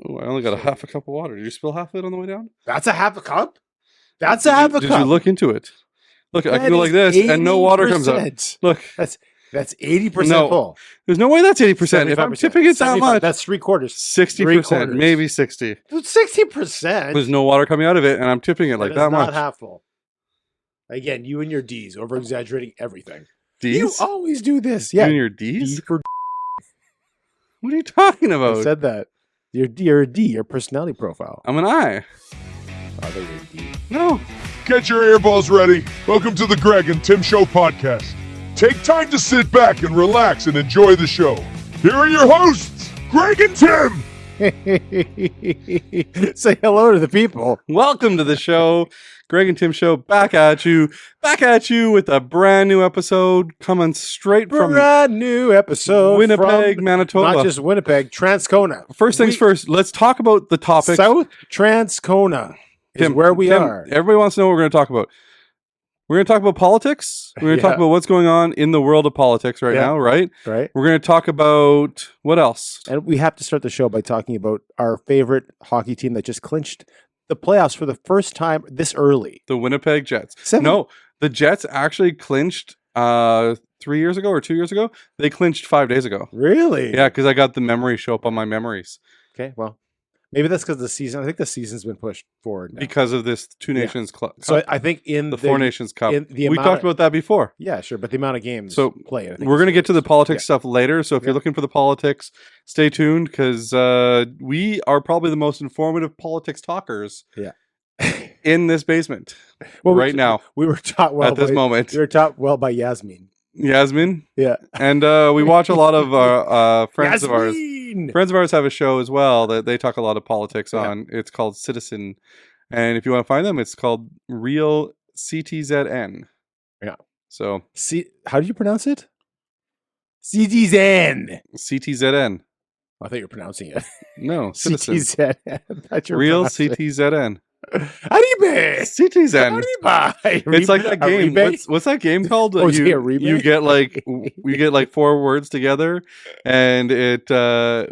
Oh, I only got a half a cup of water. Did you spill half of it on the way down? That's a half a cup? That's a half a Did cup. you look into it? Look, I That can go like is this and no water comes out. 80%. Look, That's 80% No. full. there's no way that's 80%. If I'm 75%. tipping it that 75, much, that's 3/4. 60%, maybe 60. 60%. There's no water coming out of it, and I'm tipping it like that Not much. half full. Again, you and your D's, over exaggerating everything. D's? You always do this. You Yeah. and your D's? D for What are you talking I about? said that. You're a D, your personality profile. I'm an I. Oh, you're a D. No. Get your earballs ready. Welcome to the Greg and Tim Show podcast. Take time to sit back and relax and enjoy the show. Here are your hosts, Greg and Tim. Say hello to the people. Welcome to the show. Greg and Tim Show back at you with a brand new episode coming straight from Brand new episode. Winnipeg, from Manitoba. Not just Winnipeg, Transcona. First things first, let's talk about the topic. South Transcona is where we are. Everybody wants to know what we're going to talk about. We're going to talk about politics. We're going to talk Yeah. about what's going on in the world of politics right now, right? Right. We're going to talk about what else? And we have to start the show by talking about our favorite hockey team that just clinched the playoffs for the first time this early. The Winnipeg Jets. Seven- No, the Jets actually clinched 3 years ago or 2 years ago. They clinched 5 days ago. Really? Yeah, because I got the memory show up on my memories Okay, well, maybe that's because the season, I think the season's been pushed forward now. because of this Two Nations Club. So I think in the Four Nations Cup. in the We amount talked of- about that before. Yeah, sure, but the amount of games So, played. I think We're going to get to the politics Yeah. stuff later. So if Yeah. you're looking for the politics, stay tuned because we are probably the most informative politics talkers Yeah. in this basement Well, right now we were taught well at this by, moment. We were taught well by Yasmin. Yasmin. Yeah. And we watch a lot of friends of ours. Yasmin! Friends of ours have a show as well that they talk a lot of politics Yeah. on. It's called Citizen. And if you want to find them, it's called Real CTZN. Yeah. So How do you pronounce it? CTZN. CTZN. I thought you were pronouncing it. No, Citizen. CTZN. I thought you were Real pronouncing it. CTZN. Arriba! CTZN. Arriba! It's like that game. Arriba? What's that game called? Oh, is it Arriba? You get like you get like 4 words together, and it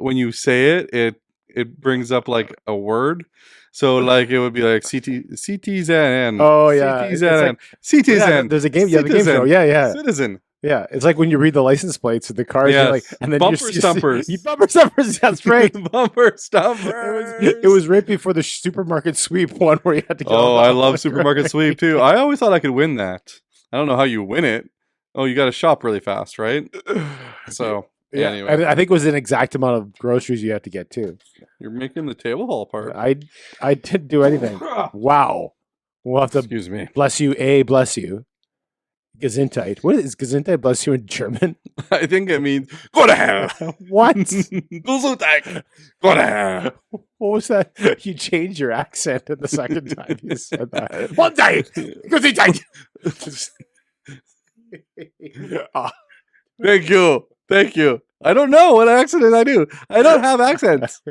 when you say it brings up like a word. So like it would be like CTZN. Oh, yeah. It's CTZN. like- CTZN. Yeah, there's a game. Yeah, the game Citizen. show. Yeah. Citizen. Yeah, it's like when you read the license plates of the cars, Yes. you're like, and then Bumper stumpers. Bumper stumpers. That's right. Bumper stumpers. It was right before the supermarket sweep one where you had to go. Oh, I love Supermarket Sweep too. I always thought I could win that. I don't know how you win it. Oh, you got to shop really fast, right? So Yeah, anyway, and I think it was an exact amount of groceries you had to get too. you're making the table fall apart. I didn't do anything. Wow. We'll have to Excuse me. bless you. Bless you. Gesundheit. What is Gesundheit? Bless you in German. I think it means go to hell. What? Gesundheit. Go to hell. What was that? You changed your accent in the second time you said that. One day, Gesundheit. Ah, Thank you. Thank you. I don't know what accent I do. I don't have accents.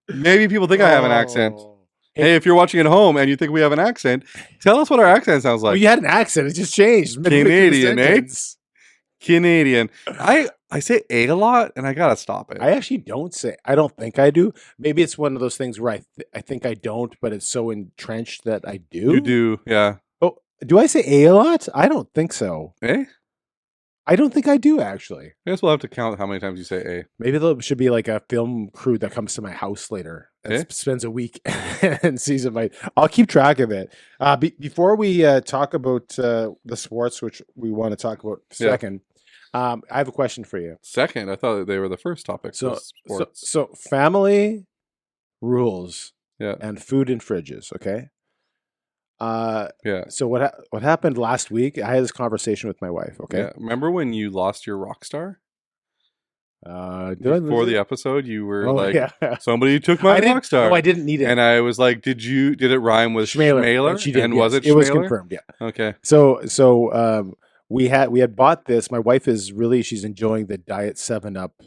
Maybe people think I have an accent. Oh. Hey, if you're watching at home and you think we have an accent, tell us what our accent sounds Well, like. you had an accent. It just changed. midway through the Canadian, eh? sentence. Canadian. I say a lot and I gotta stop it. I actually don't say. I don't think I do. Maybe it's one of those things where I think I don't, but it's so entrenched that I do. You do, yeah. Oh, do I say a lot? I don't think so. Eh? I don't think I do actually. I guess we'll have to count how many times you say a. Maybe there should be like a film crew that comes to my house later and Eh? spends a week and sees it. I'll keep track of it. Before we talk about the sports, which we want to talk about Yeah. second, I have a question for you. Second, I thought they were the first topic. So, was sports. so family rules Yeah. and food in fridges. Okay. Yeah. So what happened last week? I had this conversation with my wife. Okay. Yeah. Remember when you lost your rock star? Did I lose Before the it? episode, you were Oh, like, yeah. somebody took I my didn't- rock star. No, I didn't need it. And I was like, did it rhyme with Schmaler? And she did. And yes. was it It was Schmaler? confirmed. Yeah. Okay. So we had bought this. My wife she's enjoying the Diet 7-Up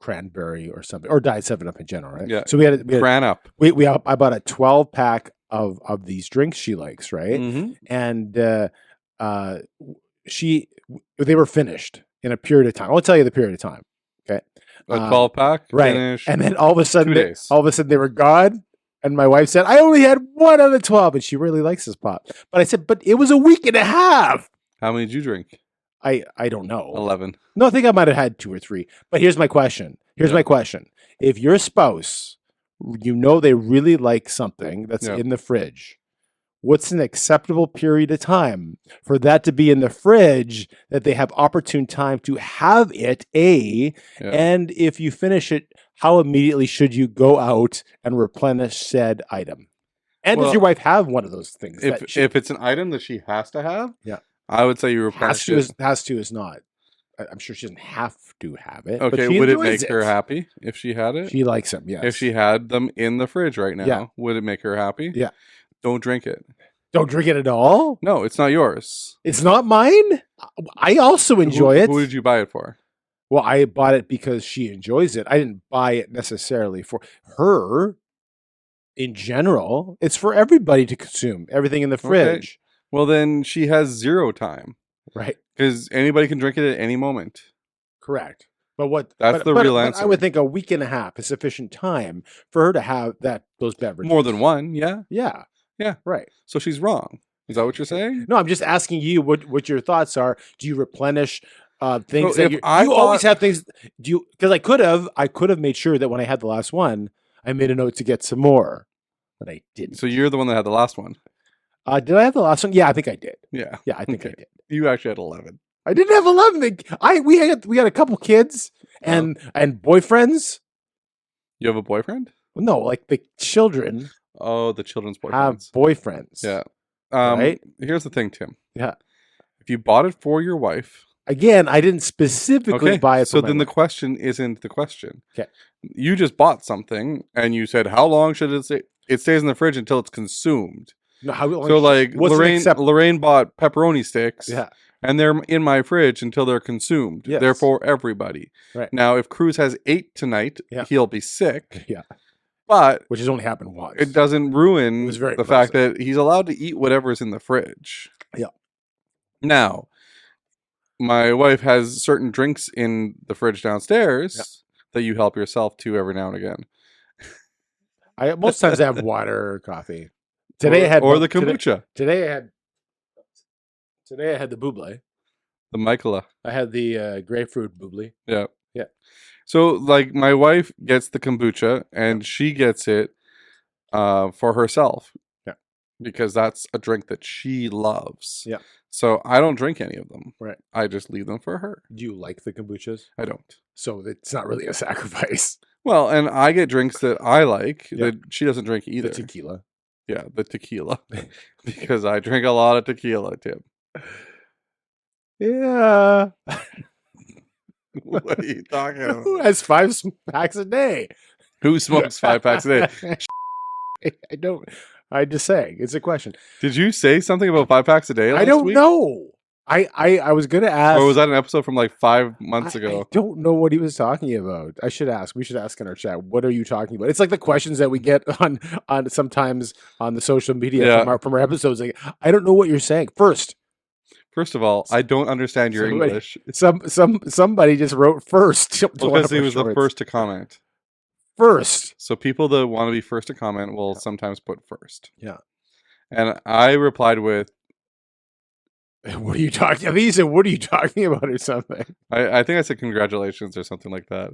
cranberry or something, or Diet 7-Up in general, right? Yeah. So we had Cran up. I bought a 12-pack of these drinks she likes, right? Mhm. And they were finished in a period of time. I'll tell you the period of time. Okay. A 12-pack, Right. finish. And then all of a sudden, 2 days. they were gone. And my wife said, I only had 1 out of 12. And she really likes this pop. But I said, but it was a week and a half. How many did you drink? I don't know. 11. No, I think I might have had 2 or 3. But here's my question. My question. If your spouse, you know they really like something that's Yeah. in the fridge, what's an acceptable period of time for that to be in the fridge that they have opportune time to have it, A, Yeah. and if you finish it, how immediately should you go out and replenish said item? And does Well, your wife have one of those things? that she If it's an item that she has to have, Yeah. I would say you has replenish to, it. has to is not. I'm sure she doesn't have to have it. Okay, but she would it enjoys make her happy if she had it? She likes them, yes. If she had them in the fridge right now, Yeah. would it make her happy? Yeah. Don't drink it. Don't drink it at all? No, it's not yours. It's not mine? I also enjoy it. Who did you buy it for? Well, I bought it because she enjoys it. I didn't buy it necessarily for her. In general, it's for everybody to consume. Everything in the fridge. Well, then she has 0 time Right. because anybody can drink it at any moment. Correct. But what That's the real answer. I would think a week and a half is sufficient time for her to have those beverages. More than one, yeah. Yeah. Yeah. Right. So she's wrong. Is that what you're saying? No, I'm just asking you what your thoughts are. Do you replenish things So that if I you always bought- have things? Do you? Because I could have made sure that when I had the last one, I made a note to get some more, but I didn't. So you're the one that had the last one. Did I have the last one? Yeah, I think I did. Yeah. Yeah, I think I Okay. did. You actually had 11. I didn't have 11. We had a couple kids and boyfriends. You have a boyfriend? No, like the children Oh, the children's have boyfriends. boyfriends. Yeah. Right? Here's the thing, Tim. Yeah. If you bought it for your wife, Again, I didn't specifically buy it. so for then my the wife. question isn't the question. Okay. You just bought something and you said, how long should it stay? It stays in the fridge until it's consumed. No, how long So should- like what's an Lorraine bought pepperoni sticks. Yeah. And they're in my fridge until they're consumed. Yes. They're for everybody. Right. Now, if Cruz has 8 tonight, Yeah. he'll be sick. Yeah. But Which has only happened once. it doesn't ruin It was very the fact that he's allowed to eat whatever's in the fridge. Yeah. Now, my wife has certain drinks in the fridge downstairs that you help yourself to every now and again. Most times I have water or coffee. Today I had or the today- kombucha, Today I had the buble. the Michaela. I had the grapefruit buble. Yeah. Yeah. So like my wife gets the kombucha and she gets it for herself. Yeah. Because that's a drink that she loves. Yeah. So I don't drink any of them. Right. I just leave them for her. Do you like the kombuchas? I don't. So it's not really a sacrifice. Well, and I get drinks that I like Yeah. that she doesn't drink either. The tequila. Yeah, the tequila. Because I drink a lot of tequila, Tim. Yeah. What are you talking about? Who has 5 packs a day? Who smokes 5 packs a day? I don't. I'm just saying. It's a question. Did you say something about 5 packs a day last I don't week? know. I was going to ask. Or was that an episode from like 5 months I ago? don't know what he was talking about. I should ask. We should ask in our chat. What are you talking about? It's like the questions that we get on sometimes on the social media Yeah. from our episodes. Like, I don't know what you're saying. First of all, I don't understand your Somebody- English. Somebody just wrote first. to one Because of he our was the shorts. first to comment. First. So people that want to be first to comment will sometimes put first. Yeah. And I replied with, What are you talking? I think you said, "What are you talking about?" or something. I think I said congratulations or something like that.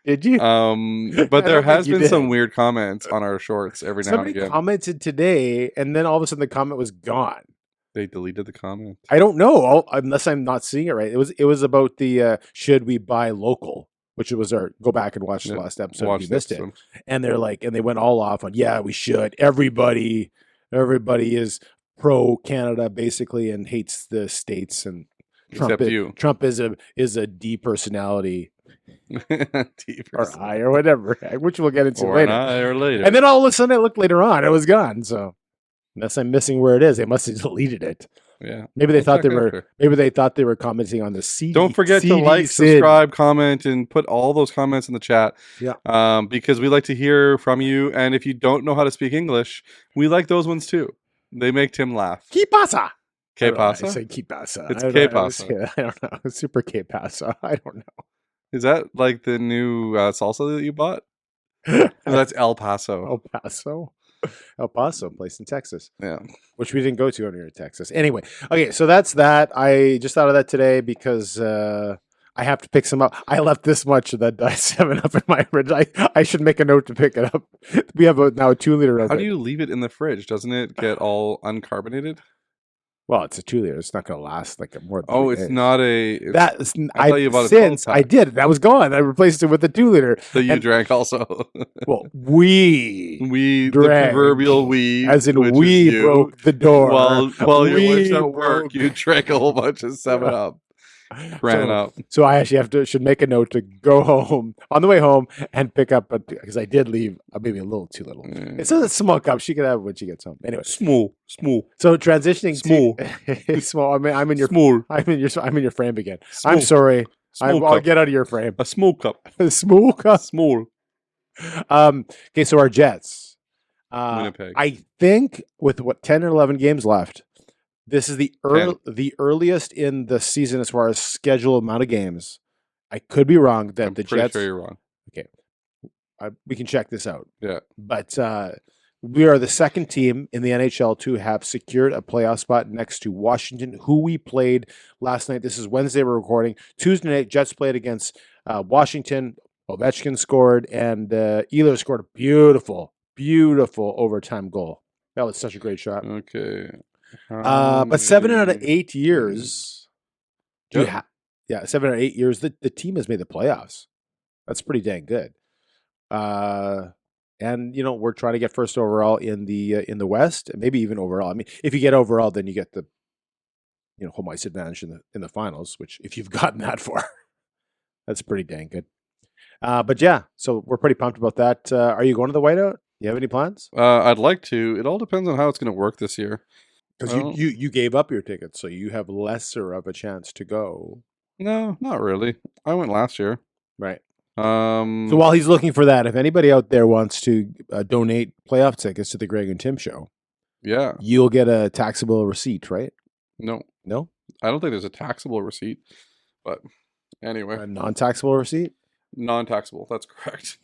Did you? But I there don't has think you been some did. weird comments on our shorts every now and Somebody again. commented today, and then all of a sudden the comment was gone. They deleted the comment. I don't know, unless I'm not seeing it right. It was about the should we buy local, which was our go back and watch the Yeah, last episode Watch if you missed this it. one. And they're like, and they went all off on, yeah, we should. Everybody is pro Canada basically and hates the states, and Except you. Trump is a D personality Deep or I or whatever, which we'll get into or later. an I or later. And then all of a sudden, I looked later on, it was gone. So unless I'm missing where it is, they must have deleted it. yeah. Maybe they We'll thought check they were. after.Maybe they thought they were commenting on the CD. Don't forget to CD like, Sid. subscribe, comment, and put all those comments in the chat. Yeah. Because we like to hear from you. And if you don't know how to speak English, we like those ones too. They make Tim laugh. ¿Qué pasa? Que I don't know. I pasa? say ¿Qué pasa? It's I don't ¿Qué know. pasa? I don't know. Super ¿Qué pasa? I don't know. Is that like the new salsa that you bought? That's El Paso. El Paso, place in Texas, Yeah. which we didn't go to when we were in Texas. Anyway, okay, so that's that. I just thought of that today because I have to pick some up. I left this much of that Diet 7-Up in my fridge. I should make a note to pick it up. We have now a 2-liter of How it. do you leave it in the fridge? Doesn't it get all uncarbonated? Well, it's a 2-liter. It's not going to last like more than 3 Oh, it's days. not a That's I thought you bought a since 12-pack. I did. That was gone. I replaced it with a 2-liter. that you and- drank also. Well, we We, the drank, proverbial we, as in which is we you, broke the door. while your wife's We at work, broke- you drank a whole bunch of 7-Up. Ran up. So I actually should make a note to go home on the way home and pick up because I did leave maybe a little too little. Mm. It's a small cup. She can have when she gets home. Anyway, Small. so transitioning Small. to small. I'm in your Small. I'm in your frame again. Small. I'm sorry. Small I'll cup. get out of your frame. A small cup. Small cup. Small. Okay, so our Jets. Winnipeg. I think with 10 or 11 games left, this is the earliest in the season as far as schedule amount of games. I could be wrong that I'm the pretty Jets. sure you're wrong. We can check this out. Yeah. But we are the second team in the NHL to have secured a playoff spot next to Washington, who we played last night. This is Wednesday. We're recording. Tuesday night, Jets played against Washington. Ovechkin scored, and Ehlers scored a beautiful overtime goal. That was such a great shot. Okay. But 7 out of 8 years, Yep. 7 or 8 years, the team has made the playoffs. That's pretty dang good. And we're trying to get first overall in the West, and maybe even overall. I mean, if you get overall, then you get the home ice advantage in the finals. Which, if you've gotten that far, that's pretty dang good. But yeah, so we're pretty pumped about that. Are you going to the Whiteout? You have any plans? I'd like to. It all depends on how it's going to work this year. Because Well- you gave up your tickets, so you have lesser of a chance to go. No, not really. I went last year. Right. So while he's looking for that, if anybody out there wants to donate playoff tickets to the Greg and Tim show, yeah. you'll get a taxable receipt, right? No, No? I don't think there's a taxable receipt. But anyway, A non-taxable receipt? non-taxable. That's correct.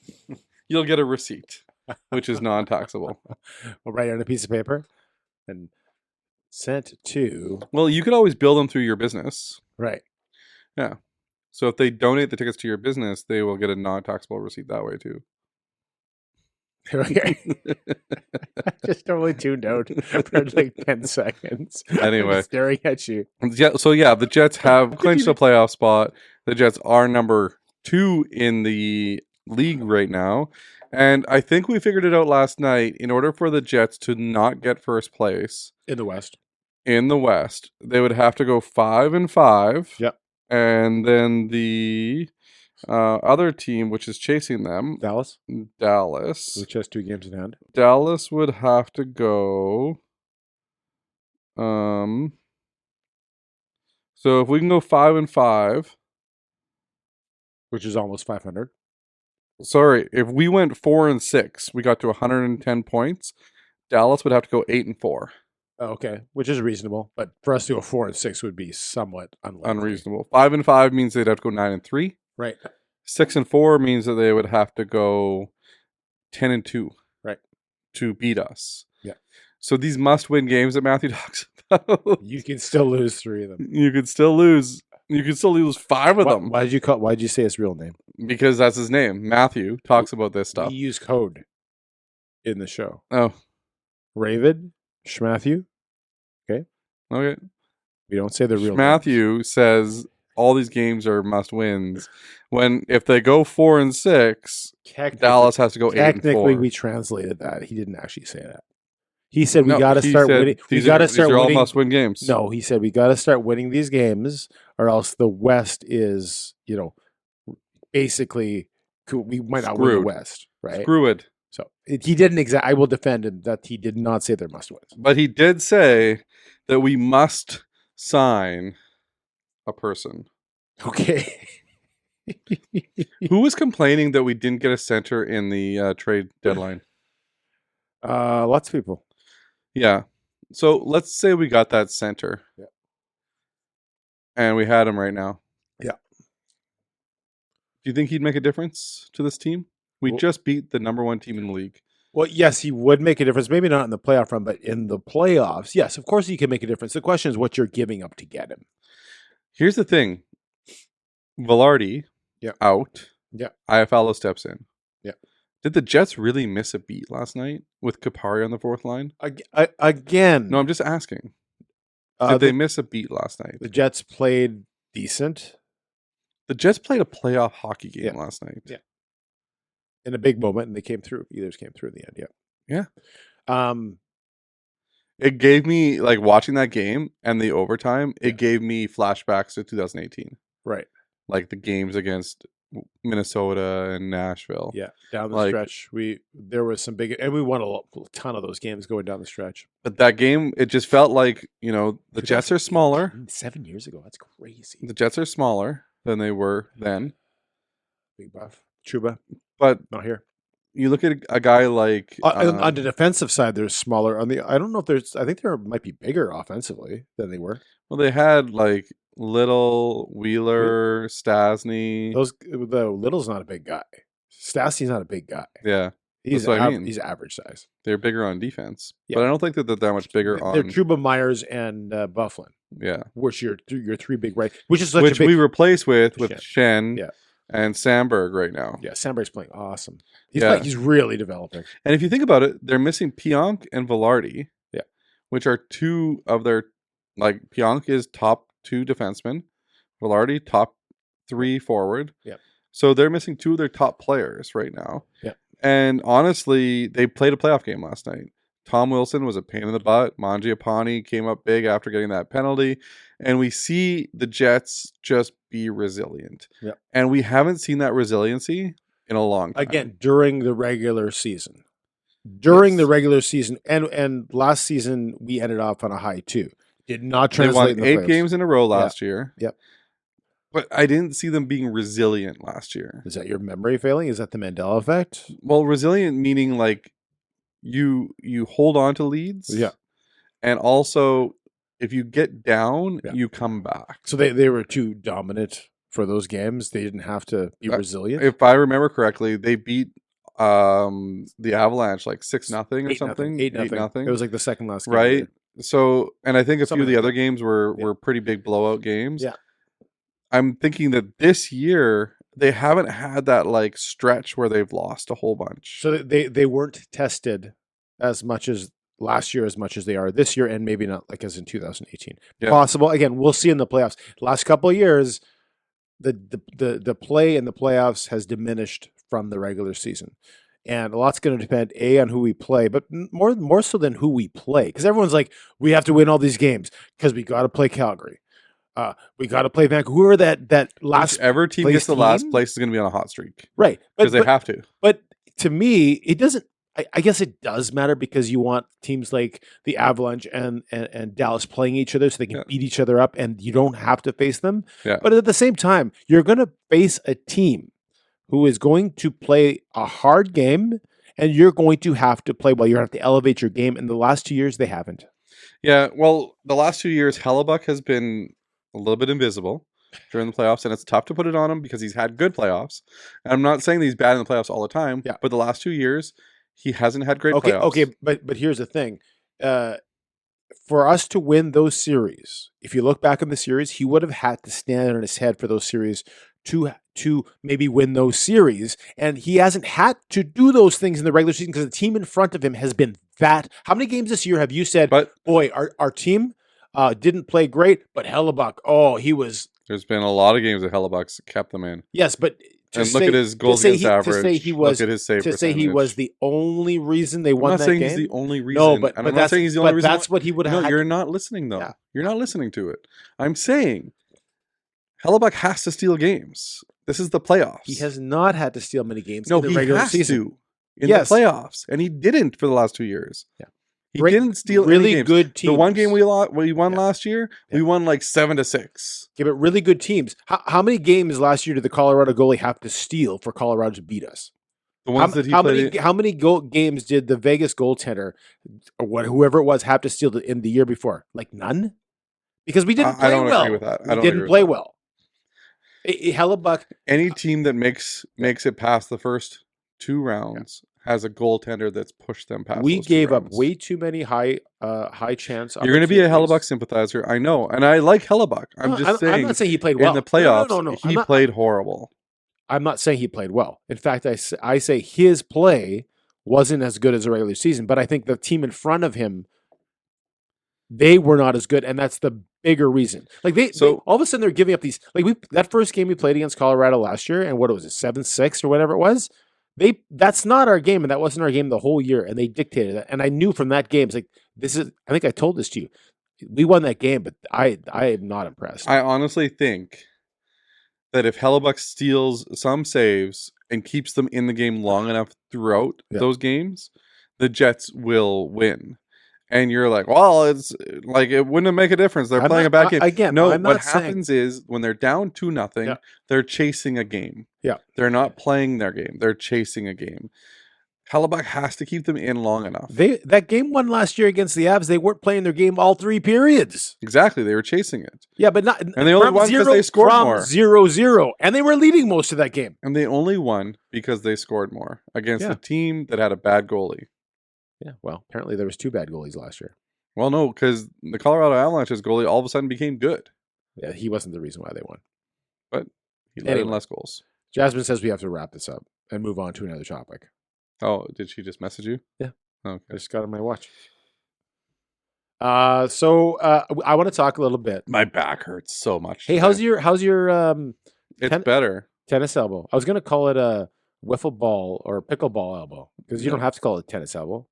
You'll get a receipt, which is non-taxable. We'll write it on a piece of paper and sent to... Well, you could always bill them through your business. Right. So if they donate the tickets to your business, they will get a non-taxable receipt that way too. Okay. Just totally tuned out for like 10 seconds. Anyway. Staring at you. Yeah, so the Jets have clinched a playoff spot. The Jets are number 2 in the league right now. And I think we figured it out last night. In order for the Jets to not get first place In the West. in the West, they would have to go 5-5. Yep. And then the other team, which is chasing them, Dallas, Dallas. which has 2 games in hand. Dallas would have to go. So if we can go 5-5. Which is almost 500. Sorry, if we went 4-6, we got to 110 points. Dallas would have to go 8-4. Oh, okay, which is reasonable. But for us to go 4-6 would be somewhat unlikely. Unreasonable. 5-5 means they'd have to go 9-3. Right. 6-4 means that they would have to go 10-2. Right. To beat us. Yeah. So these must-win games that Matthew talks about, You can still lose 3 of them. you could still lose. You could still lose 5 of them Why did you say his real name? because that's his name. Matthew talks about this stuff. We use code in the show. Oh, Ravid Schmatthew. okay. We don't say the real Matthew says all these games are must-wins. When if they go 4-6, names. Dallas has to go 8-4. Technically, we translated that. He didn't actually say that. He said we No, got to he start said winning. We these got are- to start These are all winning. must-win games. No, he said we got to start winning these games, or else the West is, basically we might not win the Screwed. West, right? Screw it. So he didn't I will defend him that he did not say they're must wins. But he did say that we must sign a person. Okay. Who was complaining that we didn't get a center in the trade deadline? Lots of people. Yeah. So let's say we got that center. Yeah. And we had him right now. Yeah. Do you think he'd make a difference to this team? We Well- just beat the number 1 team in the league. Well, yes, he would make a difference. Maybe not in the playoff run, but in the playoffs, yes, of course he can make a difference. The question is what you're giving up to get him. Here's the thing. Velarde Yeah. out. Yeah. Iafallo steps in. Yeah. Did the Jets really miss a beat last night with Kapari on the 4th line? Again, No, I'm just asking. Did the, they miss a beat last night? the Jets played decent The Jets played a playoff hockey game Yeah. last night. Yeah. in a big moment, and they came through. Either's came through in the end. Yeah. It gave me, like, watching that game and the overtime, Yeah. it gave me flashbacks to 2018. Right. Like the games against Minnesota and Nashville. Yeah. Down the Like- stretch, there was some big, and we won a ton of those games going down the stretch. But that game, it just felt like, the Jets are smaller. 7 years ago. That's crazy. The Jets are smaller than they were then. Big buff. Chuba, But not here. you look at a guy like On the defensive side, they're smaller. I don't know if I think they might be bigger offensively than they were. well, they had like Little, Wheeler, Stasny. The Little's not a big guy. Stassi's not a big guy. Yeah, He's what I mean. He's average size. they're bigger on defense, Yeah. but I don't think that they're that much bigger They're on. Truba, Myers, and Bufflin, Yeah, which your 3 big right, which is such which a big. we replace with Shen. Shen Yeah. and Sandberg right now. Yeah, Sandberg's playing awesome. Yeah. He's really developing. And if you think about it, they're missing Pionk and Velarde. Yeah. Which are two of their, like, Pionk is top 2 defensemen, Velarde top 3 forward. Yeah. So they're missing 2 of their top players right now. Yeah. And honestly, they played a playoff game last night. Tom Wilson was a pain in the butt. Mangiapane came up big after getting that penalty. And we see the Jets just be resilient. Yeah. And we haven't seen that resiliency in a long time. Again, during the regular season. During Yes. the regular season, and last season we ended off on a high too. Did not They translate won in the 8 playoffs. games in a row last year. Yep. But I didn't see them being resilient last year. Is that your memory failing? Is that the Mandela effect? Well, resilient meaning like you hold on to leads. Yeah. And also if you get down, Yeah. you come back. So they were too dominant for those games. They didn't have to be resilient. If I remember correctly, they beat the Avalanche like 6-0 or something. 8-0. It was like the second last game. of the Right. year. So, and I think a few Something of the like other that. games were Yeah. were pretty big blowout games. Yeah. I'm thinking that this year they haven't had that like stretch where they've lost a whole bunch. So they weren't tested as much as last year, as much as they are this year, and maybe not like as in 2018. Yeah. Possible. Again, we'll see in the playoffs. Last couple of years, the play in the playoffs has diminished from the regular season. And a lot's going to depend, on who we play, but more so than who we play. Because everyone's like, we have to win all these games because we got to play Calgary. We got to play Vancouver. That last Whichever team place gets the last team? place is going to be on a hot streak right, because they have to. But to me, it doesn't. I guess it does matter because you want teams like the Avalanche and Dallas playing each other so they can Yeah. beat each other up, and you don't have to face them. Yeah. But at the same time, you're going to face a team who is going to play a hard game, and you're going to have to play well. You're going to have to elevate your game. In the last 2 years, they haven't. Yeah, well, the last 2 years, Hellebuck has been a little bit invisible during the playoffs, and it's tough to put it on him because he's had good playoffs. And I'm not saying that he's bad in the playoffs all the time, Yeah. but the last 2 years, he hasn't had great Okay, playoffs. okay, but here's the thing. For us to win those series, if you look back on the series, he would have had to stand on his head for those series to maybe win those series. And he hasn't had to do those things in the regular season because the team in front of him has been that. How many games this year have you said, But boy, our team didn't play great, but Hellebuck, he was, there's been a lot of games that Hellebuck's kept them in. yes, but to And look say- at his goals to say against he- average. To say he was, look at his save to say he percentage. was the only reason they I'm won not that saying game. he's the only reason. No, but and I'm not that's saying he's the only but reason. that's what he would have. No, had you're to- not listening though. Yeah. You're not listening to it. I'm saying Hellebuck has to steal games. This is the playoffs. He has not had to steal many games no, in the he regular has season. to in Yes. the playoffs, and he didn't for the last 2 years. Yeah. He Great- didn't steal really any games. good teams. The one game we won Yeah. last year, Yeah. we won like 7-6. Yeah, but really good teams. How many games last year did the Colorado goalie have to steal for Colorado to beat us? The ones that he played. How many games did the Vegas goaltender, or whoever it was, have to steal in the year before? Like none, because we didn't play I don't well. agree with that. I We don't didn't agree play with that. well. Hellebuck. Any team that makes it past the first 2 rounds has a goaltender that's pushed them past. We those 2 gave up rounds. way too many high chance. You're going to be a opportunities. Hellebuck sympathizer, I know, and I like Hellebuck. I'm just saying. I'm not saying he played well in the playoffs. No. He played horrible. I'm not saying he played well. In fact, I say his play wasn't as good as the regular season, but I think the team in front of him, they were not as good, and that's the bigger reason. Like they all of a sudden they're giving up these. Like that first game we played against Colorado last year, and what was it, 7-6 or whatever it was. That's not our game, and that wasn't our game the whole year, and they dictated that. And I knew from that game, it's like this is. I think I told this to you. We won that game, but I am not impressed. I honestly think that if Hellebuck steals some saves and keeps them in the game long enough throughout those games, the Jets will win. And you're like, well, it's like it wouldn't make a difference. They're playing a bad game. Again, no, I'm what not happens is when they're down 2-0, they're chasing a game. Yeah. They're not playing their game. They're chasing a game. Hellebuck has to keep them in long enough. That game won last year against the Avs. They weren't playing their game all 3 periods. Exactly. They were chasing it. Yeah, but not. And they only won because they scored more. 0-0. And they were leading most of that game. And they only won because they scored more against a team that had a bad goalie. Yeah, well, apparently there was 2 bad goalies last year. Well, no, because the Colorado Avalanche's goalie all of a sudden became good. Yeah, he wasn't the reason why they won. But he let in less goals. Jasmine says we have to wrap this up and move on to another topic. Oh, did she just message you? Yeah. Okay. I just got on my watch. So I want to talk a little bit. My back hurts so much. Hey, today. how's your It's better. tennis elbow? I was going to call it a wiffle ball or pickleball elbow because you don't have to call it tennis elbow.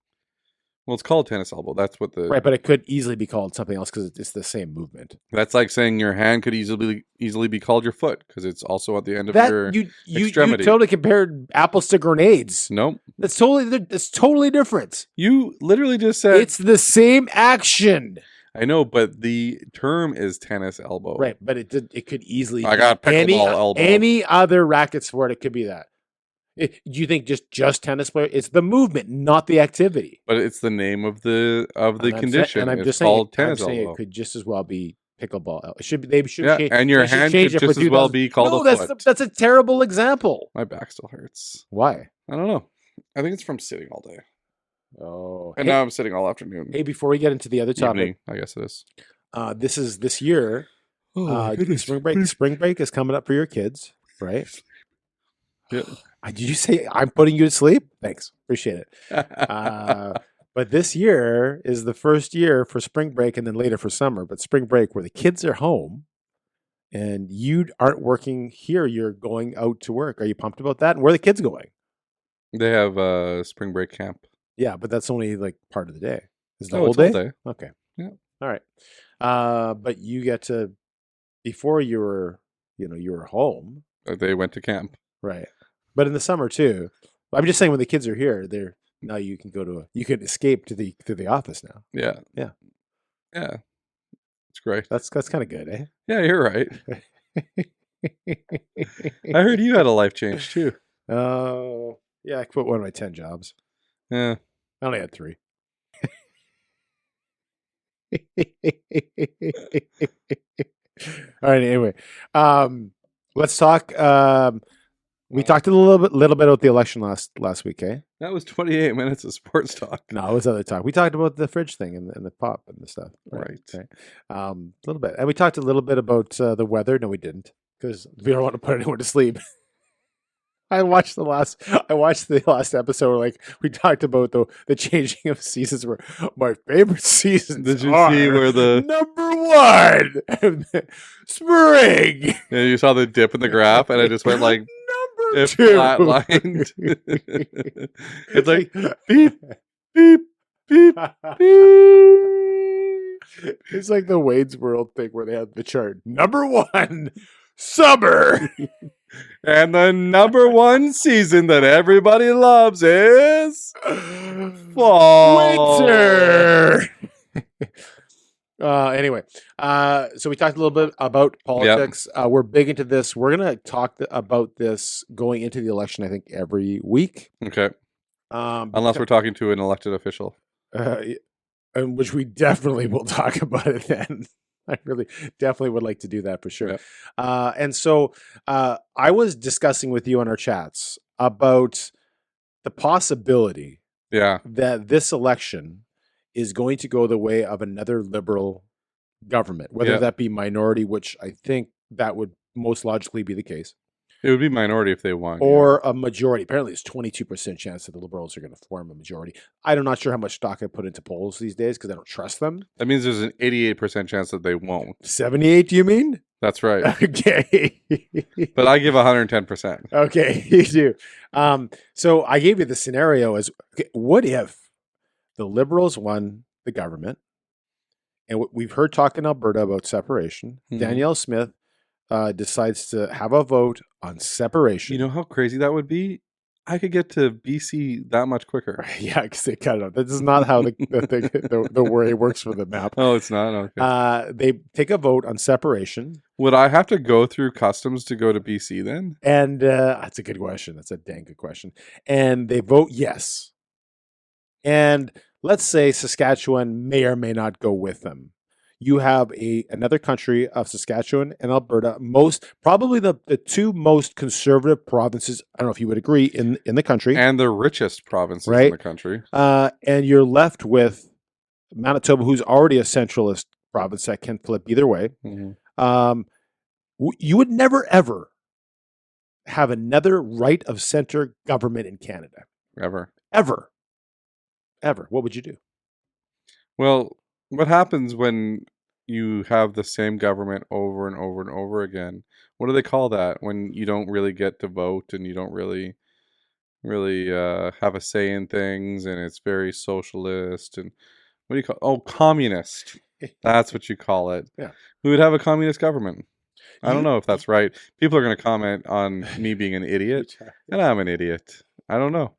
Well, it's called tennis elbow. That's what the Right, but it could easily be called something else because it's the same movement. That's like saying your hand could easily be called your foot because it's also at the end of That your you extremity. totally compared apples to grenades. Nope. That's totally different. You literally just said It's the same action. I know, but the term is tennis elbow. Right, but it could easily I got be pickleball elbow. any other racket sport. It could be that. Do you think just tennis player? It's the movement, not the activity. But it's the name of the condition. And I'm it's just saying, called tennis elbow. it could just as well be pickleball. It should be. They should change. And your they should hand change could it for just as well 2000 be called No, a foot. that's a terrible example. My back still hurts. Why? I don't know. I think it's from sitting all day. Oh, And now I'm sitting all afternoon. Hey, before we get into the other topic, Evening, I guess it is. this year. Spring break is coming up for your kids, right? Yeah. Did you say I'm putting you to sleep? Thanks, appreciate it. But this year is the first year for spring break, and then later for summer. But spring break, where the kids are home, and you aren't working here, you're going out to work. Are you pumped about that? And where are the kids going? They have a spring break camp. Yeah, but that's only like part of the day. Is the Oh, whole it's all day? day. Okay. Yeah. All right. But you get to before you were home, They went to camp. right? But in the summer too. I'm just saying when the kids are here, now you can you can escape to the office now. Yeah. Yeah. Yeah. It's great. That's kind of good, eh? Yeah, you're right. I heard you had a life change too. Oh, yeah. I quit one of my 10 jobs. Yeah. I only had 3. All right. Anyway, let's talk. We talked a little bit about the election last week, eh? That was 28 minutes of sports talk. No, it was other talk. We talked about the fridge thing and the pop and the stuff. Right. A little bit, and we talked a little bit about the weather. No, we didn't, because we don't want to put anyone to sleep. I watched the last episode. Like we talked about the changing of seasons. Were my favorite seasons. Did you see where the number 1 spring? Yeah, you saw the dip in the graph, and I just went like number it 2 flatlined. It's like beep, beep, beep, beep. It's like the Wayne's World thing where they have the chart. Number 1, summer. And the number 1 season that everybody loves is fall. Winter. Anyway, so we talked a little bit about politics. We're big into this. We're going to talk about this going into the election, I think, every week. Okay. Unless we're talking to an elected official. And which we definitely will talk about it then. I really definitely would like to do that for sure. Yeah. And so I was discussing with you on our chats about the possibility Yeah. that this election is going to go the way of another liberal government, whether Yeah. that be minority, which I think that would most logically be the case, It would be minority if they won. or a majority. Apparently, it's 22% chance that the liberals are going to form a majority. I'm not sure how much stock I put into polls these days because I don't trust them. That means there's an 88% chance that they won't. 78, do you mean? That's right. Okay. But I give 110%. Okay, you do. So I gave you the scenario as, okay, what if the liberals won the government? And we've heard talk in Alberta about separation. Mhm. Danielle Smith decides to have a vote on separation. You know how crazy that would be? I could get to BC that much quicker. Yeah, because they cut it off. This is not how the way works for the map. Oh, it's not? Okay. They take a vote on separation. Would I have to go through customs to go to BC then? And that's a good question. That's a dang good question. And they vote yes. And let's say Saskatchewan may or may not go with them. You have another country of Saskatchewan and Alberta, probably the two most conservative provinces, I don't know if you would agree, in the country. And the richest provinces in Right. the country. And you're left with Manitoba, who's already a centralist province that can flip either way. Mhm. You would never, ever have another right of center government in Canada. Ever. Ever. Ever. What would you do? Well, what happens when you have the same government over and over and over again? What do they call that? When you don't really get to vote and you don't really have a say in things, and it's very socialist, and what do you call? Oh, communist. That's what you call it. Yeah. We would have a communist government. I You- don't know if that's right. People are going to comment on me being an idiot, and I'm an idiot. I don't know.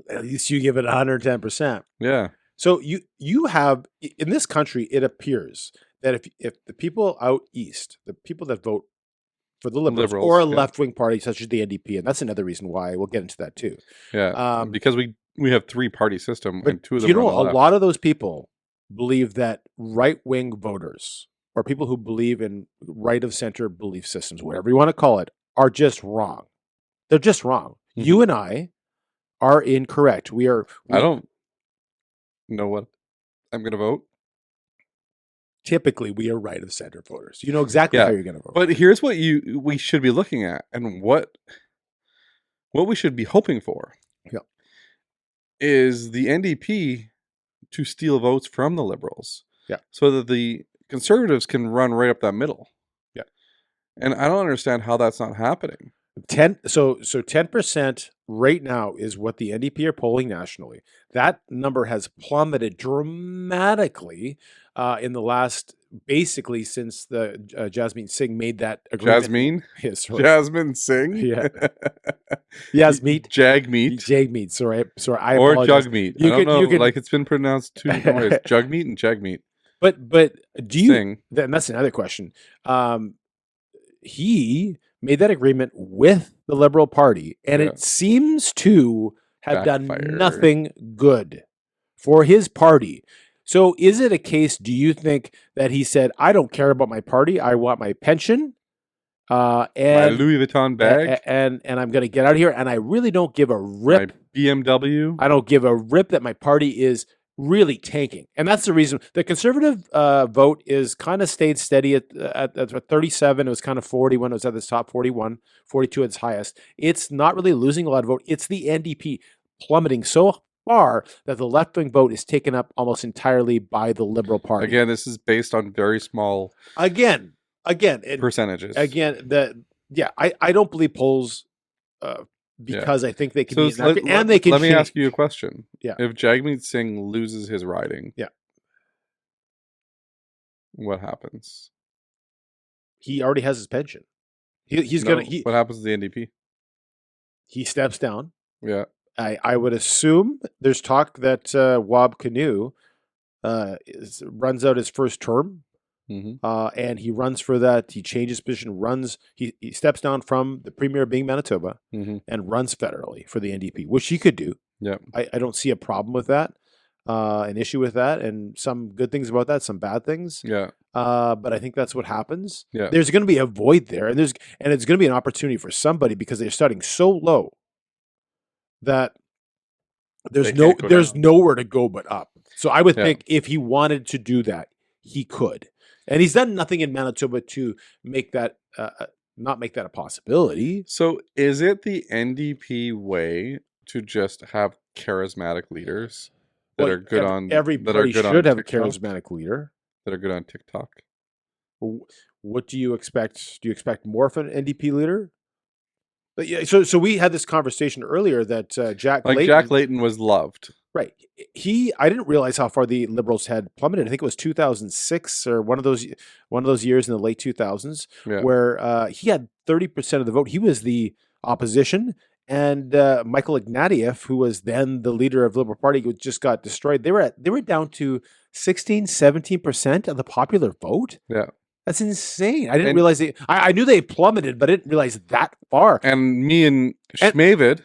At least you give it 110%. Yeah. So you have, in this country, it appears that if the people out east, the people that vote for the Liberals or a yeah. left-wing party such as the NDP, and that's another reason why, we'll get into that too. Yeah. Because we have 3-party system, But and 2 of them you are know, on the a left. lot of those people believe that right-wing voters or people who believe in right-of-center belief systems, whatever you want to call it, are just wrong. They're just wrong. Mhm. You and I are incorrect. I don't know what I'm going to vote. Typically, we are right-of-center voters. You know exactly Yeah, how you're going to vote. But here's what we should be looking at, and what we should be hoping for. Yeah. Is the NDP to steal votes from the Liberals. Yeah. So that the Conservatives can run right up that middle. Yeah. And I don't understand how that's not happening. 10% right now is what the NDP are polling nationally. That number has plummeted dramatically in the last, basically since the Jasmeet Singh made that agreement. Jasmine? Yes, sorry. Jasmine Singh? Yeah. Jasmeet. Jagmeet. Jagmeet. Sorry. I Or apologize. Jugmeet. You I don't could- know. you could- Like, it's been pronounced 2 different ways. Jugmeet and Jagmeet. But do you? Singh. And that's another question. He made that agreement with the Liberal Party, and Yeah. it seems to have done Backfired. nothing good for his party. So is it a case, do you think, that he said, I don't care about my party, I want my pension, My and Louis Vuitton bag. and I'm going to get out of here, and I really don't give a rip. My BMW. I don't give a rip that my party is really tanking. And that's the reason the Conservative vote is kind of stayed steady at 37. It was kind of 40 when it was at the top, 41, 42 at its highest. It's not really losing a lot of vote. It's the NDP plummeting so far that the left-wing vote is taken up almost entirely by the Liberal Party. Again, this is based on very small Again, percentages. I don't believe polls because I think they can be inaccurate, and they can let me change. ask you a question. Yeah. If Jagmeet Singh loses his riding, Yeah. what happens? He already has his pension. He's No, gonna what happens to the NDP? he steps down. Yeah. I would assume there's talk that Wab Kinew runs out his first term, hmm and he runs for that. He changes position, he steps down from the premier being Manitoba hmm and runs federally for the NDP, which he could do. Yeah. I don't see a problem with that, an issue with that, and some good things about that, some bad things. Yeah. But I think that's what happens. Yeah. There's going to be a void there, and it's going to be an opportunity for somebody because they're starting so low that They can't go there's down. nowhere to go but up. So I would Yeah. think if he wanted to do that, he could, and he's done nothing in Manitoba to make that not make that a possibility. So is it the NDP way to just have charismatic leaders that Well, are good on every that are party good on should have a TikTok? charismatic leader. That are good on TikTok? What do you expect? Do you expect more from an NDP leader? But yeah, so we had this conversation earlier that Jack Like Layton, Jack Layton was loved. right? I didn't realize how far the Liberals had plummeted. I think it was 2006 or one of those years in the late 2000s Yeah. where he had 30% of the vote. He was the opposition, and Michael Ignatieff, who was then the leader of the Liberal Party, who just got destroyed. They were down to 16-17% of the popular vote. Yeah. That's insane. I didn't And- realize I knew they plummeted, but I didn't realize that far. And me and And- Schmavid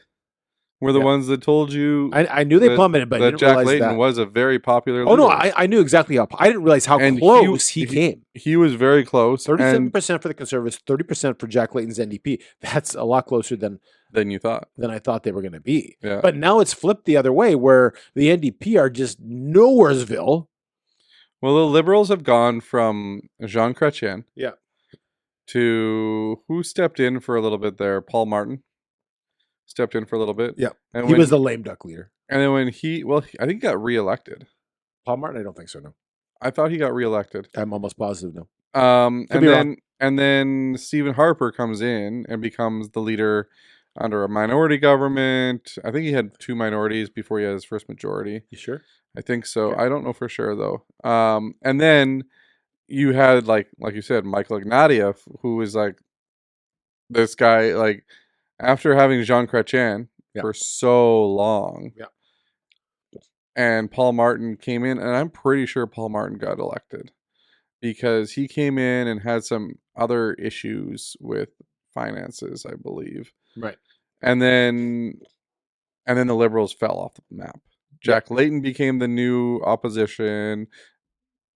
were the Yeah. ones that told you I knew they that- plummeted, but I that didn't Jack realize Layton that. was a very popular Oh no, leader. I knew exactly how. I didn't realize how And he- close he, he- came. He was very close. 37% for the Conservatives, 30% for Jack Layton's NDP. That's a lot closer than you thought. I thought they were going to be. Yeah. But now it's flipped the other way, where the NDP are just nowheresville. Well, the Liberals have gone from Jean Chrétien Yeah. to who stepped in for a little bit there? Paul Martin stepped in for a little bit. Yeah. And He when, was the lame duck leader. and then when I think he got reelected. Paul Martin, I don't think so. No, I thought he got reelected. I'm almost positive. No. And be then wrong. and then Stephen Harper comes in and becomes the leader under a minority government. I think he had 2 minorities before he had his first majority. You sure? I think so. Okay. I don't know for sure though. And then you had like you said, Michael Ignatieff, who was like this guy, like after having Jean Chrétien Yeah. for so long. Yeah. And Paul Martin came in, and I'm pretty sure Paul Martin got elected because he came in and had some other issues with finances, I believe. Right. And then the Liberals fell off the map. Jack Layton became the new opposition,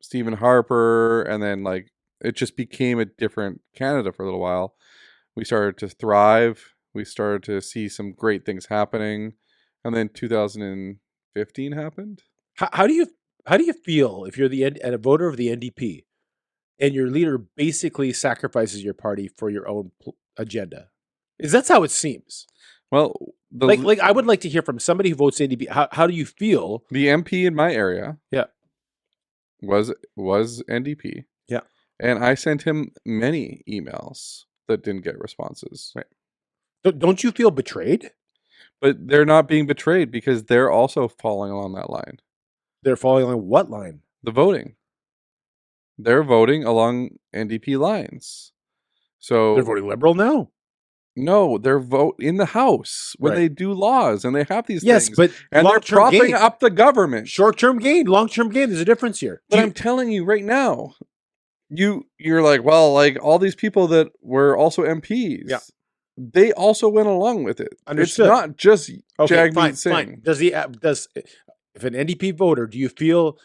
Stephen Harper, and then like it just became a different Canada for a little while. We started to thrive. We started to see some great things happening. And then 2015 happened. How do you feel if you're a voter of the NDP and your leader basically sacrifices your party for your own agenda? Is that's how it seems? Well, the Like I would like to hear from somebody who votes NDP. How do you feel? the MP in my area, Yeah. was NDP. Yeah. And I sent him many emails that didn't get responses. Right. Don't you feel betrayed? But they're not being betrayed because they're also following along that line. They're falling on what line? The voting. They're voting along NDP lines. So They're voting Liberal now. no, they're vote in the House when Right. they do laws and they have these Yes, things. but And they're long-term propping gain. up the government. Short-term gain, long-term gain. There's a difference here. But I'm telling you right now, you're like, well, like all these people that were also MPs, Yeah. they also went along with it. Understood. It's not just Okay, Jagmeet fine, Singh. fine. Does if an NDP voter, do you feel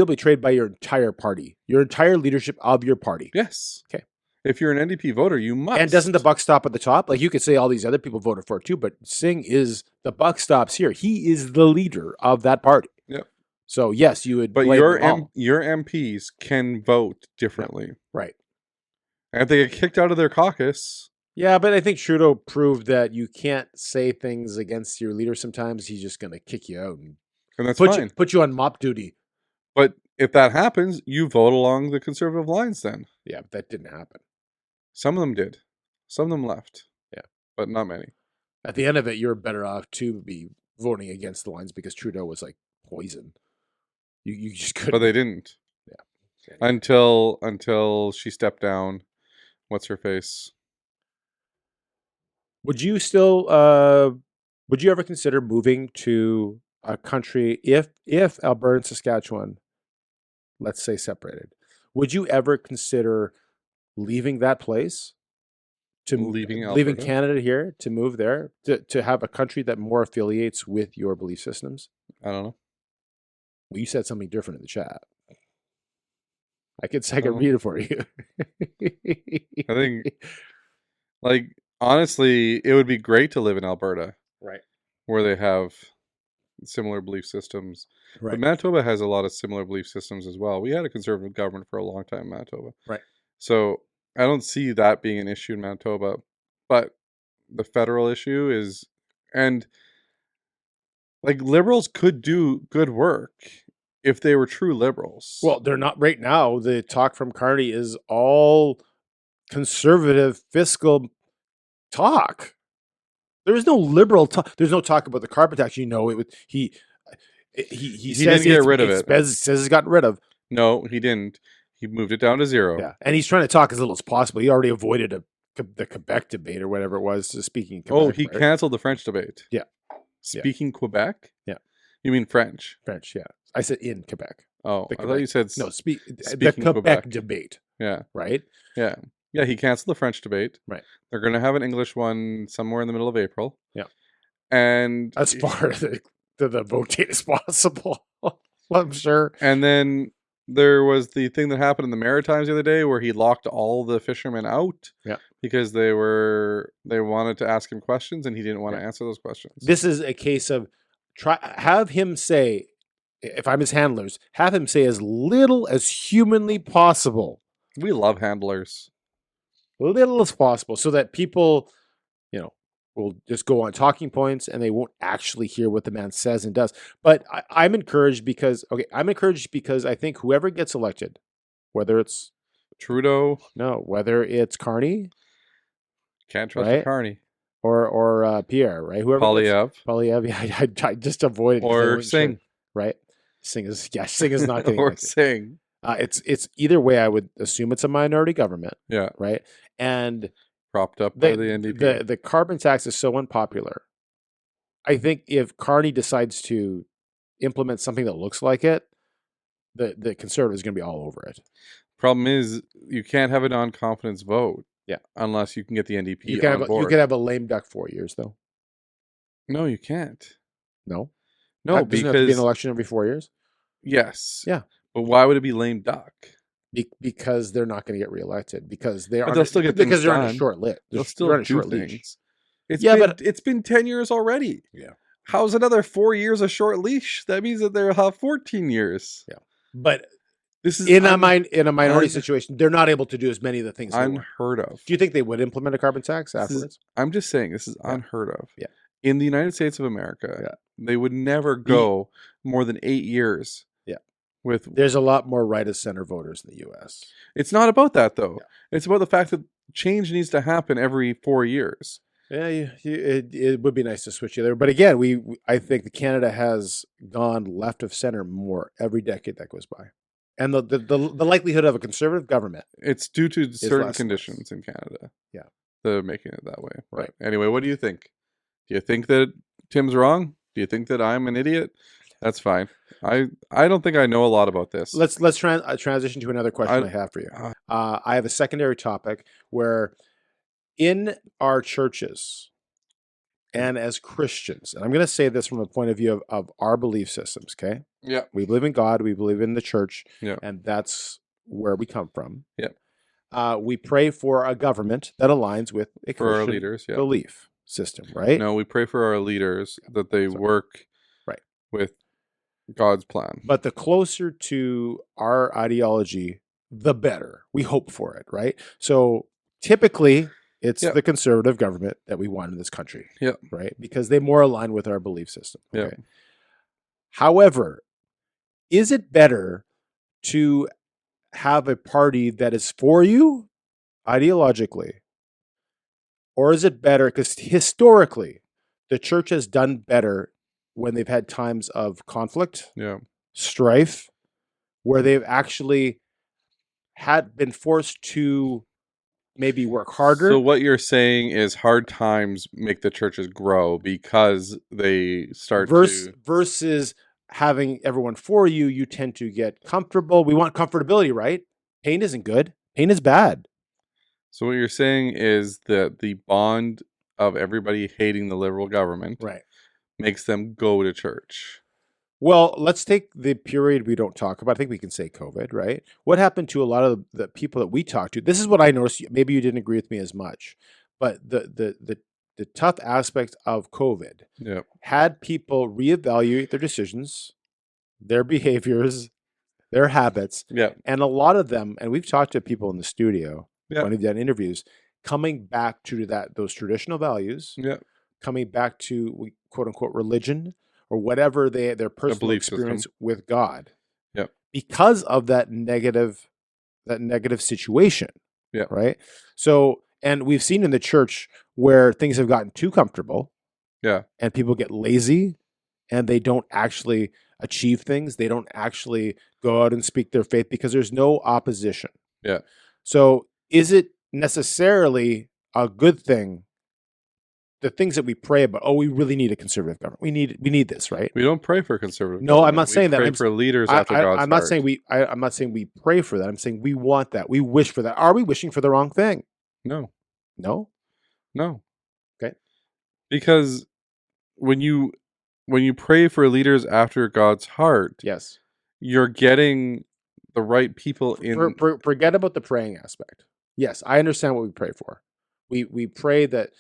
betrayed by your entire party, your entire leadership of your party? Yes. Okay. If you're an NDP voter, you must. And doesn't the buck stop at the top? Like you could say all these other people voted for it too, but Singh is the buck stops here. He is the leader of that party. Yep. So yes, you would. But blame your them all. your MPs can vote differently. Right. And if they get kicked out of their caucus, Yeah, but I think Trudeau proved that you can't say things against your leader. Sometimes he's just going to kick you out and then that's put fine. you on mop duty. But if that happens, you vote along the conservative lines then. Yeah, but that didn't happen. Some of them did. Some of them left. Yeah. But not many. At the end of it, you're better off to be voting against the lines because Trudeau was like poison. You just couldn't. But they didn't. Yeah. Until she stepped down. What's her face? Would you still? Would you ever consider moving to a country if Alberta and Saskatchewan, let's say, separated? Would you ever consider leaving that place to Leaving leaving Alberta? Canada here to move there to have a country that more affiliates with your belief systems? I don't know. Well, you said something different in the chat. I could read it for you. I think, like, honestly, it would be great to live in Alberta, right, where they have similar belief systems. But right, Manitoba has a lot of similar belief systems as well. We had a conservative government for a long time in Manitoba. right. So I don't see that being an issue in Manitoba. But the federal issue is, and like, liberals could do good work if they were true liberals. Well, they're not right now. The talk from Carney is all conservative fiscal talk. There is no liberal talk. There's no talk about the carbon tax. You know, he says didn't get rid of it. Says it's gotten rid of. No, he didn't. He moved it down to 0. Yeah, and he's trying to talk as little as possible. He already avoided the Quebec debate or whatever it was. Speaking Quebec, he right? canceled the French debate. Yeah. Speaking Quebec? Yeah. You mean French? French, yeah. I said in Quebec. Oh, The I thought you said No, the speaking Quebec Quebec. debate, Yeah. right? Yeah. Yeah, he canceled the French debate. Right. They're going to have an English one somewhere in the middle of April. Yeah. And As far as the vote date as possible, I'm sure. And then there was the thing that happened in the Maritimes the other day where he locked all the fishermen out. Yeah. Because they wanted to ask him questions and he didn't want to answer those questions. This is a case of have him say, if I'm his handlers, have him say as little as humanly possible. We love handlers. Little as possible, so that people, will just go on talking points and they won't actually hear what the man says and does. But I'm encouraged because I think whoever gets elected, whether it's Trudeau. whether it's Carney, Can't trust right? Carney. Or Pierre, right? Whoever Polyev. Yeah, I just avoided Or Singh. sure, right? Singh is not getting Or elected. Singh. It's either way. I would assume it's a minority government, Yeah. right? And Propped up by the NDP. the carbon tax is so unpopular. I think if Carney decides to implement something that looks like it, the Conservatives are going to be all over it. Problem is, you can't have a non-confidence vote. Yeah. Unless you can get the NDP You can on board. you can have a lame duck 4 years though. No, you can't. No, No, doesn't because have to be an election every 4 years. yes. Yeah. But why would it be lame duck? Because they're not going to get reelected because they are. they'll still get because things they're on a done. short lit. They'll still on a do short leash. things. It's Yeah, been, but it's been 10 years already. Yeah. How's another 4 years a short leash? That means that they'll have 14 years. Yeah. But this is in a minority situation, they're not able to do as many of the things. unheard of. Do you think they would implement a carbon tax afterwards? I'm just saying this is unheard of. Yeah. In the United States of America, they would never go more than 8 years. Yeah. There's a lot more right of center voters in the U.S. It's not about that though. Yeah. It's about the fact that change needs to happen every 4 years. Yeah, it would be nice to switch you there, but again, I think that Canada has gone left of center more every decade that goes by, and the likelihood of a conservative government. It's due to certain less. conditions in Canada. Yeah, they're making it that way. Right. But anyway, what do you think? Do you think that Tim's wrong? Do you think that I'm an idiot? That's fine. I don't think I know a lot about this. Let's transition to another question I have for you. I have a secondary topic where in our churches and as Christians, and I'm going to say this from the point of view of our belief systems, okay? Yeah. We believe in God, we believe in the church, Yeah. and that's where we come from. Yeah. We pray for a government that aligns with a For our Christian leaders, yeah. belief system, right? No, we pray for our leaders that they work right with God's plan. But the closer to our ideology, the better. We hope for it, right? So typically, it's the conservative government that we want in this country, right? Because they more align with our belief system. Okay? However, is it better to have a party that is for you ideologically? Or is it better, because historically, the church has done better when they've had times of conflict, strife, where they've actually had been forced to maybe work harder. So what you're saying is hard times make the churches grow because they start versus having everyone for you, you tend to get comfortable. We want comfortability, right? Pain isn't good. Pain is bad. So what you're saying is that the bond of everybody hating the liberal government right makes them go to church. Well, let's take the period we don't talk about. I think we can say COVID, right? What happened to a lot of the people that we talked to? This is what I noticed. Maybe you didn't agree with me as much, but the tough aspect of COVID Yeah. had people reevaluate their decisions, their behaviors, their habits, Yeah. and a lot of them. And we've talked to people in the studio Yeah. when we've done interviews, coming back to those traditional values, Yeah. coming back to quote unquote religion or whatever their personal belief experience system. with God. Yep. Because of that negative situation. Yeah. Right. So, and we've seen in the church where things have gotten too comfortable. Yeah. And people get lazy and they don't actually achieve things. They don't actually go out and speak their faith because there's no opposition. Yeah. So is it necessarily a good thing? The things that we pray about, oh, we really need a conservative government. We need this, right? We don't pray for conservative. No, I'm government. not saying that. Pray I'm for leaders after God's I'm not heart. saying I'm not saying we pray for that. I'm saying we want that. We wish for that. Are we wishing for the wrong thing? No. No. Okay. Because when you pray for leaders after God's heart, Yes. you're getting the right people in. Forget about the praying aspect. Yes, I understand what we pray for. We pray that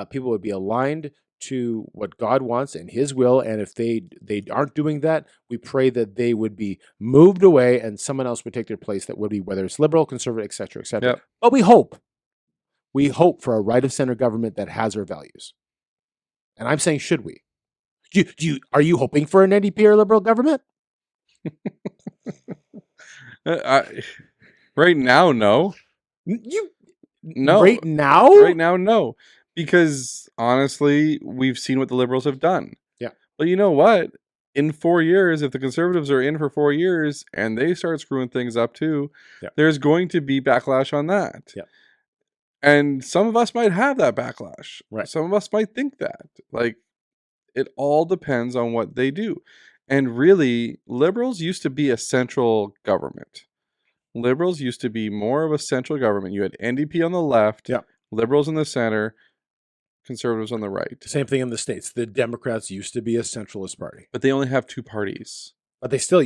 people would be aligned to what God wants and His will, and if they aren't doing that, we pray that they would be moved away and someone else would take their place. That would be whether it's liberal, conservative, etc., etc. Yep. But we hope for a right of center government that has our values. And I'm saying, should we? Are you hoping for an NDP or liberal government? Right now, no. No. Right now? Right now, no. Because honestly, we've seen what the Liberals have done. Yeah. But you know what? In 4 years, if the Conservatives are in for 4 years and they start screwing things up too, yeah, there's going to be backlash on that. Yeah. And some of us might have that backlash. Right. Some of us might think that. Like, it all depends on what they do. And really, Liberals used to be a central government. Liberals used to be more of a central government. You had NDP on the left, yeah, Liberals in the center, Conservatives on the right. Same thing in the States. The Democrats used to be a centralist party. But they only have two parties. But they still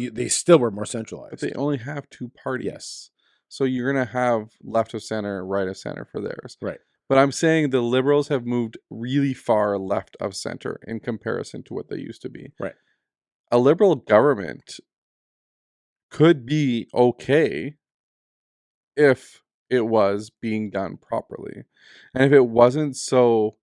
were more centralized. But they only have two parties. Yes. So you're going to have left of center, right of center for theirs. Right. But I'm saying the Liberals have moved really far left of center in comparison to what they used to be. Right. A liberal government could be okay if it was being done properly. And if it wasn't so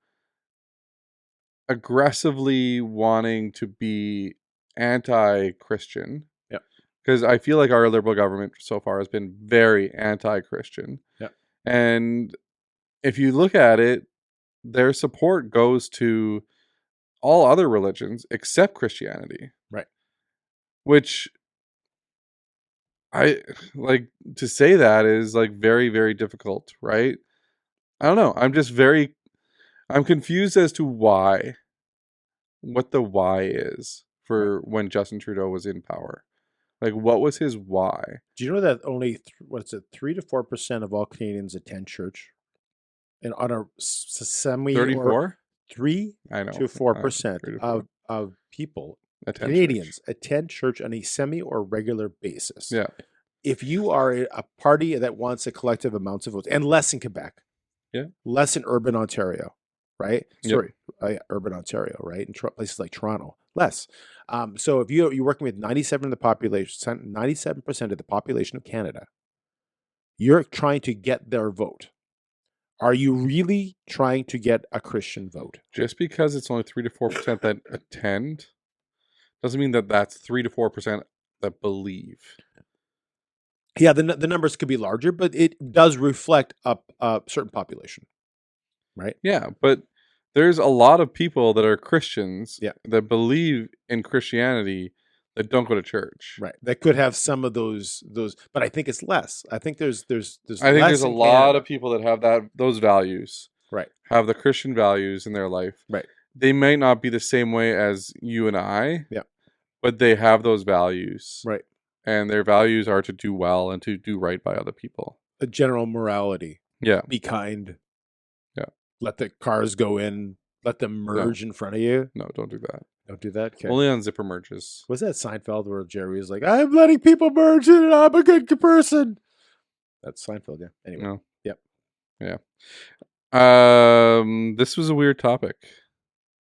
aggressively wanting to be anti-Christian. Yeah. Because I feel like our liberal government so far has been very anti-Christian. Yeah. And if you look at it, their support goes to all other religions except Christianity. Right. Which I like to say that is like very, very difficult, right? I don't know. I'm confused as to what the why is for when Justin Trudeau was in power. Like, what was his why? Do you know that only 3 to 4% of all Canadians attend church, and on a semi 34? 3 I know. to 4% of people, Canadians, attend church on a semi or regular basis. Yeah. If you are a party that wants a collective amounts of votes, and less in Quebec, yeah, less in urban Ontario, right? Yep. Urban Ontario, right? In places like Toronto, less. So if you're working with 97% of the population of Canada, you're trying to get their vote. Are you really trying to get a Christian vote? Just because it's only 3 to 4% that attend doesn't mean that that's 3 to 4% that believe. Yeah, the numbers could be larger, but it does reflect a certain population, right? Yeah, but there's a lot of people that are Christians, yeah, that believe in Christianity that don't go to church. Right. That could have some of those, but I think it's less. I think there's I think there's a lot of people that have those values. Right. Have the Christian values in their life. Right. They may not be the same way as you and I. Yeah. But they have those values. Right. And their values are to do well and to do right by other people. A general morality. Yeah. Be kind. Yeah. Let the cars go in. Let them merge in front of you. No, don't do that. Don't do that. Okay. Only on zipper merges. Was that Seinfeld where Jerry was like, "I'm letting people merge it, and I'm a good person"? That's Seinfeld. Yeah. Anyway. No. Yep. Yeah. This was a weird topic. I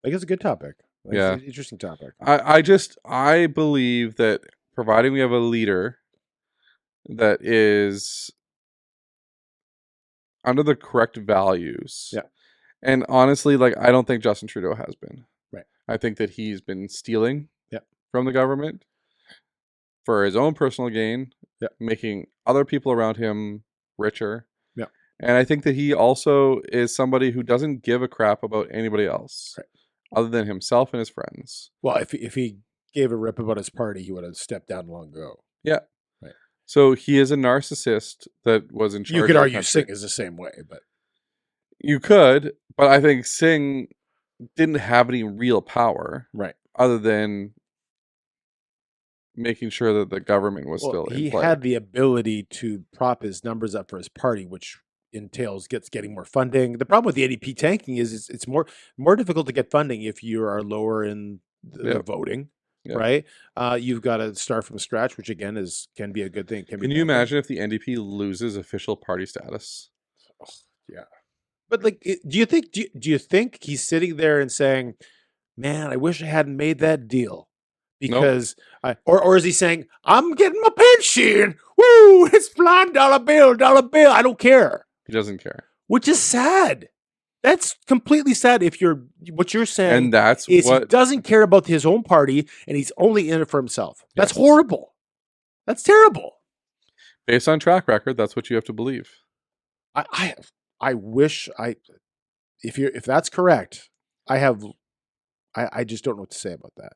think it's a good topic. Yeah. It's an interesting topic. I believe that providing we have a leader that is under the correct values. Yeah. And honestly, like, I don't think Justin Trudeau has been. Right. I think that he's been stealing Yeah. from the government for his own personal gain, Yeah. making other people around him richer. Yeah. And I think that he also is somebody who doesn't give a crap about anybody else Right. other than himself and his friends. Well, if he gave a rip about his party, he would have stepped down long ago. Yeah. Right. So he is a narcissist that was in charge. You could of the argue country. Singh is the same way, but You could, but I think Singh didn't have any real power right. other than making sure that the government was still in He play. had the ability to prop his numbers up for his party, which entails getting more funding. The problem with the NDP tanking is it's more difficult to get funding if you are lower in the voting, right? You've got to start from scratch, which again can be a good thing. Can you imagine if the NDP loses official party status? Oh, yeah, but like, do you think he's sitting there and saying, "Man, I wish I hadn't made that deal"? Because or is he saying, "I'm getting my pension. Woo, it's flying dollar bill. I don't care." He doesn't care. Which is sad. That's completely sad. If what you're saying, And that's is what he doesn't care about his own party and he's only in it for himself. That's Yes. horrible. That's terrible. based on track record, that's what you have to believe. I wish if that's correct, I just don't know what to say about that.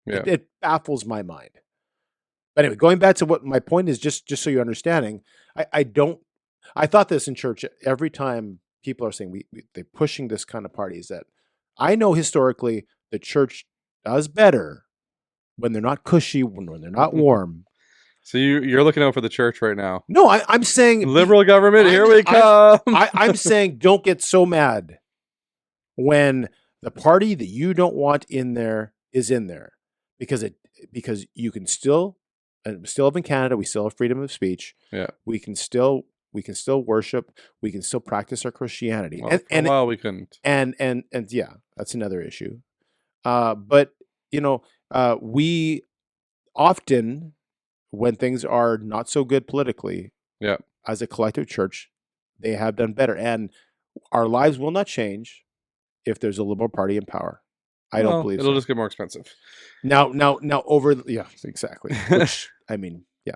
Yeah. It baffles my mind. But anyway, going back to what my point is, just so you're understanding, I thought this in church every time people are saying they're pushing this kind of parties, that I know historically the church does better when they're not cushy, when they're not warm. So you're looking out for the church right now. No, I'm saying Liberal government, here we come. I'm saying don't get so mad when the party that you don't want in there is in there, because you can still, and we still live in Canada, we still have freedom of speech. Yeah. We can still worship, we can still practice our Christianity. Well, for a while we couldn't. And yeah, that's another issue. But we often, when things are not so good politically, Yeah. as a collective church, they have done better. And our lives will not change if there's a Liberal Party in power. I don't believe it'll so. just get more expensive. Now yeah, exactly. Which, I mean, yeah.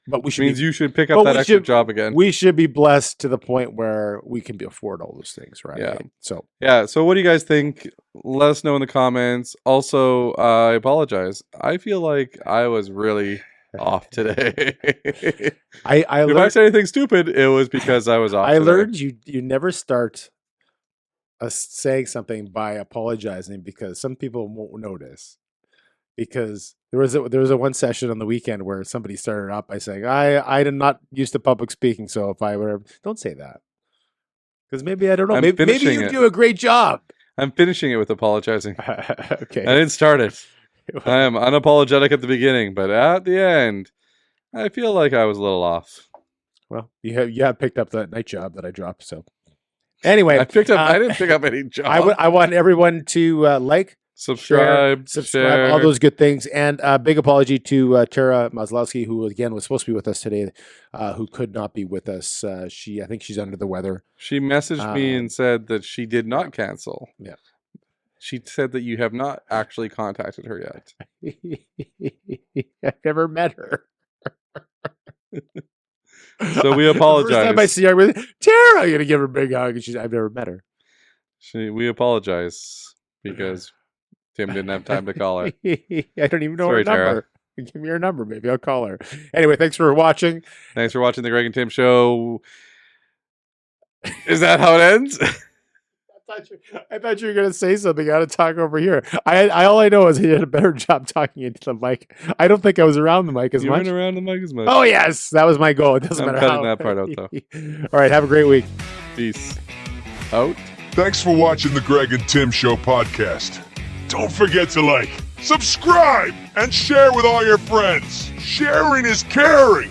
But we should means you should pick up that extra job again. We should be blessed to the point where we can afford all those things, right? Yeah. So So what do you guys think? Let us know in the comments. Also, I apologize. I feel like I was really off today. If I said anything stupid, it was because I was off. I today. learned you never start saying something by apologizing, because some people won't notice. Because there was a one session on the weekend where somebody started out by saying, I am not used to public speaking, so if I were, don't say that, because maybe I don't know, maybe you do a great job. I'm finishing it with apologizing. Okay, I didn't start it. I am unapologetic at the beginning, but at the end, I feel like I was a little off. Well, you have picked up that night job that I dropped. So anyway, I didn't pick up any job. I want everyone to like, subscribe, share. all those good things. And big apology to Tara Maslowski, who again was supposed to be with us today, who could not be with us. I think she's under the weather. She messaged me and said that she did not cancel. Yeah. She said that you have not actually contacted her yet. I've never met her. So we apologize. The first time I see her, with Tara, I'm gonna give her a big hug. And I've never met her. We apologize because Tim didn't have time to call her. I don't even know Sorry, her number. Tara. Give me her number. Maybe I'll call her. Anyway, thanks for watching. Thanks for watching the Greg and Tim show. Is that how it ends? I thought you were going to say something. I had to talk over here. All I know is he did a better job talking into the mic. I don't think I was around the mic as You much. weren't around the mic as much. Oh, yes. That was my goal. It doesn't I'm matter cutting how. that part out, though. All right. Have a great week. Peace out. Thanks for watching the Greg and Tim Show podcast. Don't forget to like, subscribe, and share with all your friends. Sharing is caring.